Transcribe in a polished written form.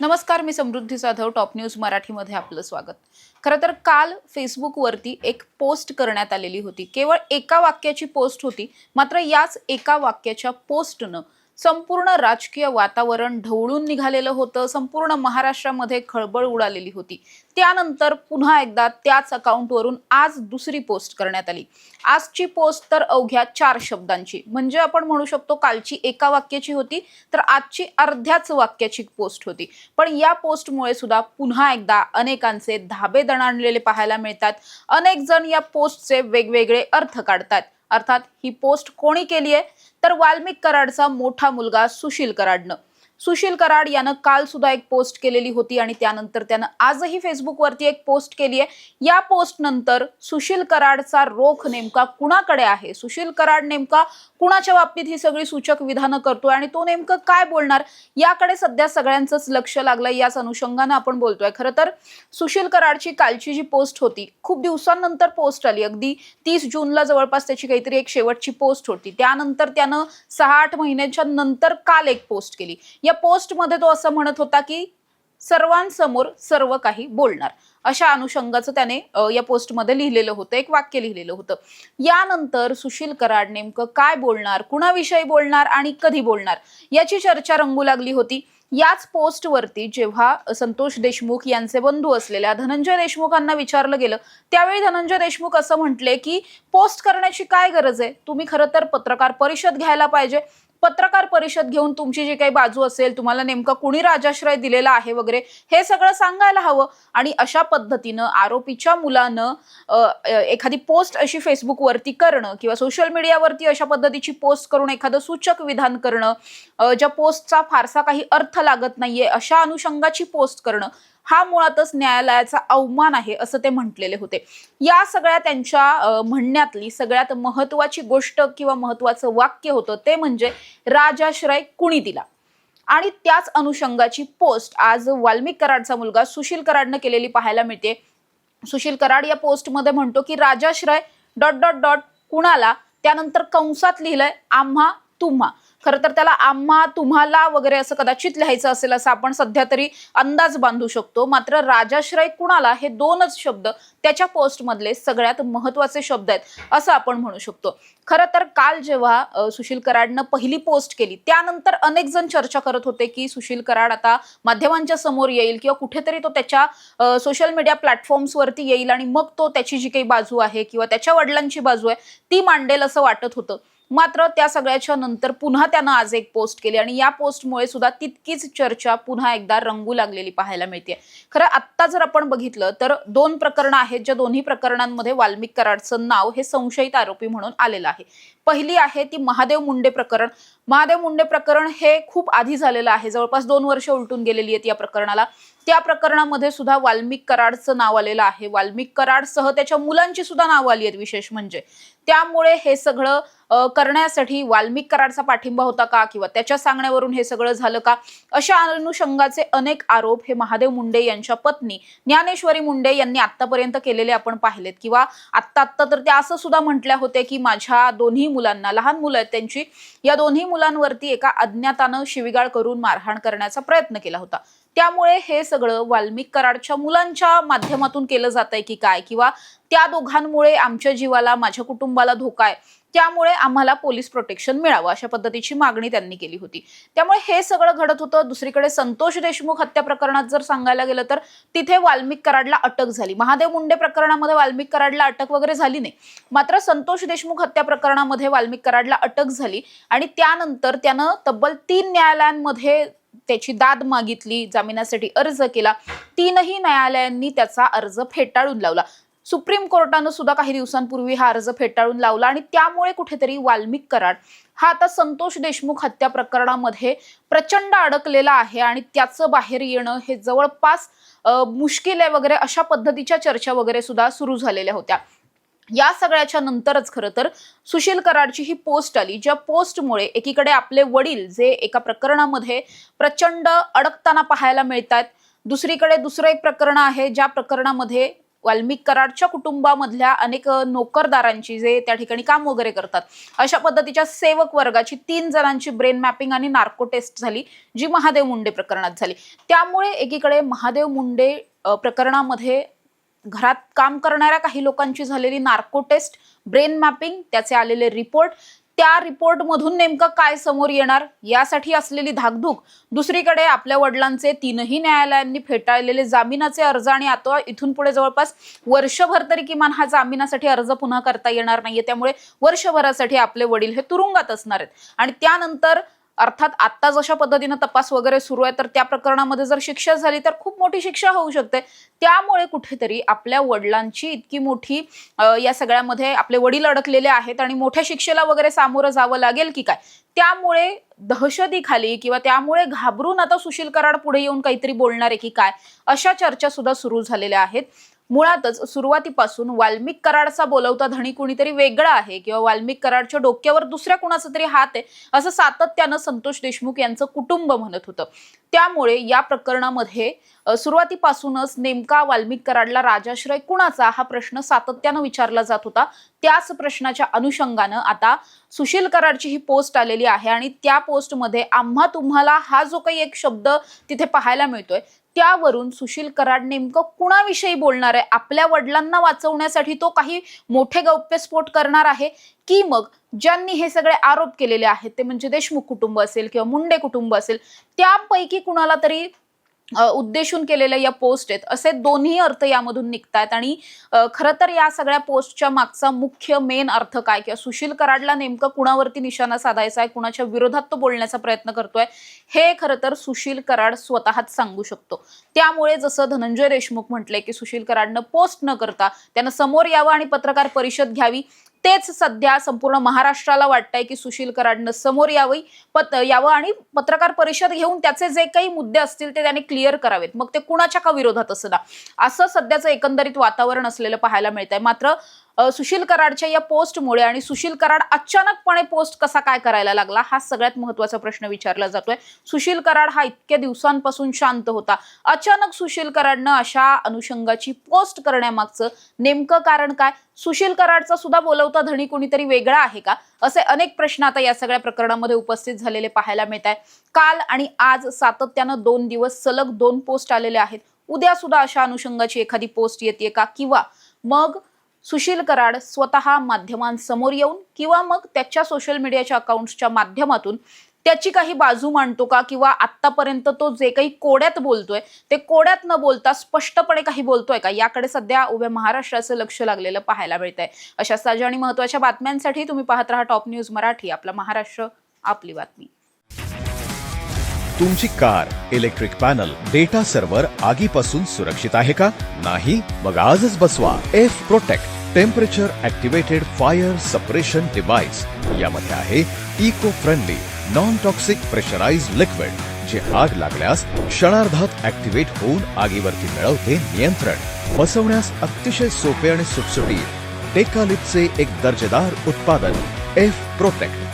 नमस्कार, मी समृद्धी Jadhav. Top news मराठीमध्ये आपलं स्वागत. खरं तर काल फेसबुकवरती एक पोस्ट करण्यात आलेली होती. केवळ एका वाक्याची पोस्ट होती, मात्र याच एका वाक्याच्या पोस्टनं संपूर्ण राजकीय वातावरण ढवळून निघालेलं होतं. संपूर्ण महाराष्ट्रामध्ये खळबळ उडालेली होती. त्यानंतर पुन्हा एकदा त्याच अकाउंटवरून आज दुसरी पोस्ट करण्यात आली. आजची पोस्ट तर अवघ्या 4 शब्दांची, म्हणजे आपण म्हणू शकतो कालची एका वाक्याची होती, तर आजची अर्ध्याच वाक्याची पोस्ट होती. पण या पोस्टमुळे सुद्धा पुन्हा एकदा अनेकांचे धाबे दणाणलेले पाहायला मिळतात. अनेक जण या पोस्टचे वेगवेगळे अर्थ काढतात. अर्थात ही पोस्ट कोणी केली आहे, तर वाल्मिक कराडचा मोठा मुलगा सुशील कराडनं. सुशील कराड यानं काल सुद्धा एक पोस्ट केलेली होती आणि त्यानंतर त्यानं आजही फेसबुकवरती एक पोस्ट केली आहे. या पोस्ट नंतर सुशील कराडचा रोख नेमका कुणाकडे आहे, सुशील कराड नेमका कुणाच्या बाबतीत ही सगळी सूचक विधानं करतोय आणि तो नेमकं काय बोलणार, याकडे सध्या सगळ्यांचंच लक्ष लागलंय. याच अनुषंगानं आपण बोलतोय. खरं तर सुशील कराडची कालची जी पोस्ट होती, खूप दिवसांनंतर पोस्ट आली. अगदी 30 जूनला जवळपास त्याची काहीतरी एक शेवटची पोस्ट होती. त्यानंतर त्यानं 6-8 महिन्यांच्या नंतर काल एक पोस्ट केली. या पोस्टमध्ये तो असं म्हणत होता की सर्वांसमोर सर्व काही बोलणार, अशा अनुषंगाचं त्याने या पोस्टमध्ये लिहिलेलं होतं, एक वाक्य लिहिलेलं होतं. यानंतर सुशील कराड नेमकं काय बोलणार, कुणाविषयी बोलणार आणि कधी बोलणार, याची चर्चा रंगू लागली होती. याच पोस्टवरती जेव्हा संतोष देशमुख यांचे बंधू असलेल्या धनंजय देशमुखांना विचारलं गेलं, त्यावेळी धनंजय देशमुख असं म्हटले की पोस्ट करण्याची काय गरज आहे, तुम्ही खरं तर पत्रकार परिषद घ्यायला पाहिजे. पत्रकार परिषद घेऊन तुमची जी काही बाजू असेल, तुम्हाला नेमका कुणी राजाश्रय दिलेला आहे वगैरे हे सगळं सांगायला हवं. आणि अशा पद्धतीनं आरोपीच्या मुलानं एखादी पोस्ट अशी फेसबुकवरती करणं किंवा सोशल मीडियावरती अशा पद्धतीची पोस्ट करून एखादं सूचक विधान करणं, ज्या पोस्टचा फारसा काही अर्थ लागत नाहीये अशा अनुषंगाची पोस्ट करणं, हा मुळातच न्यायालयाचा अवमान आहे असं ते म्हटलेले होते. या सगळ्या त्यांच्या म्हणण्यातली सगळ्यात महत्वाची गोष्ट किंवा महत्वाचं वाक्य होतं ते म्हणजे राजाश्रय कुणी दिला. आणि त्याच अनुषंगाची पोस्ट आज वाल्मिक कराडचा मुलगा सुशील कराडनं केलेली पाहायला मिळते. सुशील कराड या पोस्टमध्ये म्हणतो की राजाश्रय ... कुणाला, त्यानंतर कंसात लिहिलंय आम्हा तुम्हा. खरं तर त्याला आम्हा तुम्हाला वगैरे असं कदाचित लिहायचं असेल असं आपण सध्या तरी अंदाज बांधू शकतो. मात्र राजाश्रय कुणाला हे 2च शब्द त्याच्या पोस्ट मधले सगळ्यात महत्वाचे शब्द आहेत असं आपण म्हणू शकतो. खरं तर काल जेव्हा सुशील कराडनं पहिली पोस्ट केली, त्यानंतर अनेक जण चर्चा करत होते की सुशील कराड आता माध्यमांच्या समोर येईल किंवा कुठेतरी तो त्याच्या सोशल मीडिया प्लॅटफॉर्म्सवरती येईल आणि मग तो त्याची जी काही बाजू आहे किंवा त्याच्या वडिलांची बाजू आहे ती मांडेल असं वाटत होतं. मात्र त्या सगळ्याच्या नंतर पुन्हा त्यानं आज एक पोस्ट केली आणि या पोस्टमुळे सुद्धा तितकीच चर्चा पुन्हा एकदा रंगू लागलेली पाहायला मिळते. खरं आत्ता जर आपण बघितलं तर 2 प्रकरणं आहेत, ज्या दोन्ही प्रकरणांमध्ये वाल्मिक कराडचं नाव हे संशयित आरोपी म्हणून आलेलं आहे. पहिली आहे ती महादेव मुंडे प्रकरण. महादेव मुंडे प्रकरण हे खूप आधी झालेलं आहे, जवळपास 2 वर्ष उलटून गेलेली आहेत या प्रकरणाला. त्या प्रकरणामध्ये सुद्धा वाल्मिक कराडचं नाव आलेलं आहे. वाल्मिक कराडसह त्याच्या मुलांची सुद्धा नावं आली आहेत विशेष म्हणजे. त्यामुळे हे सगळं करण्यासाठी वाल्मिक कराडचा पाठिंबा होता का किंवा त्याच्या सांगण्यावरून हे सगळं झालं का, अशा अनुषंगाचे अनेक आरोप हे महादेव मुंडे यांच्या पत्नी ज्ञानेश्वरी मुंडे यांनी आतापर्यंत केलेले आपण पाहिलेत. किंवा आत्ता तर त्या असं सुद्धा म्हटल्या होत्या की माझ्या दोन्ही मुलांना, लहान मुलं आहेत त्यांची, या दोन्ही मुलांवरती एका अज्ञातानं शिवीगाळ करून मारहाण करण्याचा प्रयत्न केला होता. त्यामुळे हे सगळं वाल्मिक कराडच्या मुलांच्या माध्यमातून केलं जातंय की काय, किंवा त्या दोघांमुळे आमच्या जीवाला, माझ्या कुटुंबाला धोका आहे, त्यामुळे आम्हाला पोलीस प्रोटेक्शन मिळावं अशा पद्धतीची मागणी त्यांनी केली होती. त्यामुळे हे सगळं घडत होतं. दुसरीकडे संतोष देशमुख हत्या प्रकरणात जर सांगायला गेलं तर तिथे वाल्मिक कराडला अटक झाली. महादेव मुंडे प्रकरणामध्ये वाल्मिक कराडला अटक वगैरे झाली नाही, मात्र संतोष देशमुख हत्या प्रकरणामध्ये वाल्मिक कराडला अटक झाली आणि त्यानंतर त्यानं तब्बल 3 न्यायालयांमध्ये त्याची दाद मागितली, जामिनासाठी अर्ज केला. 3ही न्यायालयांनी त्याचा अर्ज फेटाळून लावला. सुप्रीम कोर्टानं सुद्धा काही दिवसांपूर्वी हा अर्ज फेटाळून लावला आणि त्यामुळे कुठेतरी वाल्मिक कराड हा आता संतोष देशमुख हत्या प्रकरणामध्ये प्रचंड अडकलेला आहे आणि त्याचं बाहेर येणं हे जवळपास मुश्किल आहे वगैरे अशा पद्धतीच्या चर्चा वगैरे सुद्धा सुरू झालेल्या होत्या. या सगळ्याच्या नंतरच खरं तर सुशील कराडची ही पोस्ट आली, ज्या पोस्टमुळे एकीकडे आपले वडील जे एका प्रकरणामध्ये प्रचंड अडकताना पाहायला मिळतात, दुसरीकडे दुसरं एक प्रकरण आहे ज्या प्रकरणामध्ये वाल्मिक कराडच्या कुटुंबामधल्या अनेक नोकरदारांची जे त्या ठिकाणी काम वगैरे करतात अशा पद्धतीच्या सेवक वर्गाची 3 जणांची ब्रेन मॅपिंग आणि नार्को टेस्ट झाली, जी महादेव मुंडे प्रकरणात झाली. त्यामुळे एकीकडे महादेव मुंडे प्रकरणामध्ये घरात काम करणाऱ्या काही लोकांची झालेली नार्को टेस्ट, ब्रेन मॅपिंग, त्याचे आलेले रिपोर्ट, त्या रिपोर्टमधून नेमकं काय समोर येणार यासाठी असलेली धाकधूक, दुसरीकडे आपल्या वडिलांचे 3ही न्यायालयांनी फेटाळलेले जामिनाचे अर्ज आणि आता इथून पुढे जवळपास वर्षभर तरी किमान हा जामिनासाठी अर्ज पुन्हा करता येणार नाहीये. त्यामुळे वर्षभरासाठी आपले वडील हे तुरुंगात असणार आहेत आणि त्यानंतर अर्थात आता जशा पद्धतीनं तपास वगैरे सुरू आहे तर त्या प्रकरणामध्ये जर शिक्षा झाली तर खूप मोठी शिक्षा होऊ शकते. त्यामुळे कुठेतरी आपल्या वडिलांची इतकी मोठी या सगळ्यामध्ये आपले वडील अडकलेले आहेत आणि मोठ्या शिक्षेला वगैरे सामोरं जावं लागेल की काय, त्यामुळे दहशतीखाली किंवा त्यामुळे घाबरून आता सुशील कराड पुढे येऊन काहीतरी बोलणार आहे की काय, अशा चर्चा सुद्धा सुरू झालेल्या आहेत. मुळातच सुरुवातीपासून वाल्मिक कराडचा बोलवता धणी कुणीतरी वेगळा आहे किंवा वाल्मिक कराडच्या डोक्यावर दुसऱ्या कुणाचा तरी हात आहे असं सातत्यानं संतोष देशमुख यांचं कुटुंब म्हणत होतं. त्यामुळे या प्रकरणामध्ये सुरुवातीपासूनच नेमका वाल्मिक कराडला राजाश्रय कुणाचा हा प्रश्न सातत्यानं विचारला जात होता. त्याच प्रश्नाच्या अनुषंगानं आता सुशील कराडची ही पोस्ट आलेली आहे आणि त्या पोस्टमध्ये आम्हा तुम्हाला हा जो काही एक शब्द तिथे पाहायला मिळतोय त्यावरून सुशील कराड नेमकं कुणाविषयी बोलणार आहे, आपल्या वडिलांना वाचवण्यासाठी तो काही मोठे गौप्यस्फोट करणार आहे की मग ज्यांनी हे सगळे आरोप केलेले आहेत ते म्हणजे देशमुख कुटुंब असेल किंवा मुंडे कुटुंब असेल त्यापैकी कुणाला तरी उद्देशून केलेल्या या पोस्ट आहेत, असे दोन्ही अर्थ यामधून निघतात. आणि खरं तर या सगळ्या पोस्टच्या मागचा मुख्य मेन अर्थ काय किंवा सुशील कराडला नेमकं कुणावरती निशाणा साधायचा आहे, कुणाच्या विरोधात तो बोलण्याचा प्रयत्न करतोय हे खरं तर सुशील कराड स्वतःच सांगू शकतो. त्यामुळे जसं धनंजय देशमुख म्हटले की सुशील कराडनं पोस्ट न करता त्यानं समोर यावं आणि पत्रकार परिषद घ्यावी, तेच सध्या संपूर्ण महाराष्ट्राला वाटतंय की सुशील कराडनं समोर यावं आणि पत्रकार परिषद घेऊन त्याचे जे काही मुद्दे असतील ते त्याने क्लिअर करावेत, मग ते कुणाच्या का विरोधात असला, असं सध्याचं एकंदरीत वातावरण असलेलं पाहायला मिळतंय. मात्र सुशील कराडच्या या पोस्टमुळे आणि सुशील कराड अचानकपणे पोस्ट कसा काय करायला लागला हा सगळ्यात महत्त्वाचा प्रश्न विचारला जातोय. सुशील कराड हा इतक्या दिवसांपासून शांत होता, अचानक सुशील कराडनं अशा अनुषंगाची पोस्ट करण्यामागचं नेमकं कारण काय, सुशील कराडचा सुद्धा बोलवता धणी कोणीतरी वेगळा आहे का, असे अनेक प्रश्न आता या सगळ्या प्रकरणामध्ये उपस्थित झालेले पाहायला मिळत आहे. काल आणि आज सातत्यानं 2 दिवस सलग 2 पोस्ट आलेले आहेत. उद्या सुद्धा अशा अनुषंगाची एखादी पोस्ट येते का, किंवा मग सुशील कराड स्वतः माध्यमांसमोर येऊन किंवा मग त्याच्या सोशल मीडियाच्या अकाउंट्सच्या माध्यमातून त्याची काही बाजू मांडतो का, किंवा आतापर्यंत तो जे काही कोड्यात बोलतोय ते कोड्यात न बोलता स्पष्टपणे काही बोलतोय का, याकडे सध्या उभ्या महाराष्ट्राचं लक्ष लागलेलं पाहायला मिळतंय. अशा ताज्या आणि महत्त्वाच्या बातम्यांसाठी तुम्ही पाहत राहा टॉप न्यूज मराठी, आपला महाराष्ट्र आपली बातमी. तुमची car, electric panel, data server आगीपासून सुरक्षित आहे का? नाही? मग आजच बसवा F protect temperature activated fire suppression device. यामध्ये आहे eco friendly non toxic pressurised liquid, जे आग लागल्यास क्षणार्धात ऍक्टिव्हेट होऊन आगीवरती मिळवते नियंत्रण. बसवण्यास अतिशय सोपे आणि सुटसुटीत टेकालिपचे एक दर्जेदार उत्पादन एफ प्रोटेक्ट.